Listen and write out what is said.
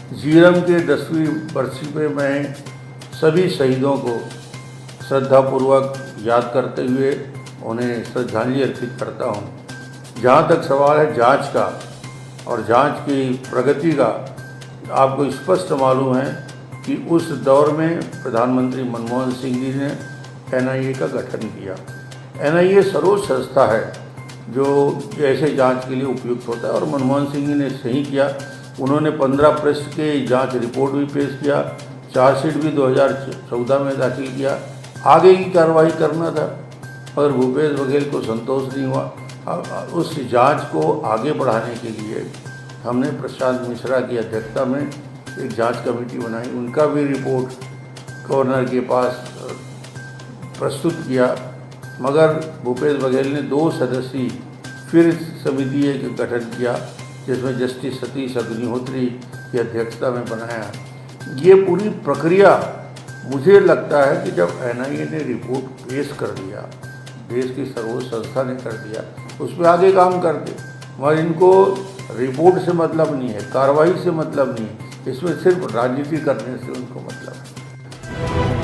झीरम के 10वीं बरसी पे मैं सभी शहीदों को श्रद्धापूर्वक याद करते हुए उन्हें श्रद्धांजलि अर्पित करता हूँ। जहाँ तक सवाल है जांच का और जांच की प्रगति का, आपको स्पष्ट मालूम है कि उस दौर में प्रधानमंत्री मनमोहन सिंह जी ने एनआईए का गठन किया। एनआईए सर्वोच्च संस्था है जो ऐसे जांच के लिए उपयुक्त होता है और मनमोहन सिंह जी ने सही किया। उन्होंने 15 पृष्ठ के जांच रिपोर्ट भी पेश किया, चार्जशीट भी 2014 में दाखिल किया। आगे की कार्रवाई करना था मगर भूपेश बघेल को संतोष नहीं हुआ। उस जांच को आगे बढ़ाने के लिए हमने प्रशांत मिश्रा की अध्यक्षता में एक जांच कमेटी बनाई। उनका भी रिपोर्ट गवर्नर के पास प्रस्तुत किया, मगर भूपेश बघेल ने 2 सदस्यीय फिर समिति का गठन किया जिसमें जस्टिस सतीश अग्निहोत्री की अध्यक्षता में बनाया। ये पूरी प्रक्रिया मुझे लगता है कि जब एनआईए ने रिपोर्ट पेश कर दिया, देश की सर्वोच्च संस्था ने कर दिया, उस पर आगे काम करते। मगर इनको रिपोर्ट से मतलब नहीं है, कार्रवाई से मतलब नहीं है, इसमें सिर्फ राजनीति करने से उनको मतलब है।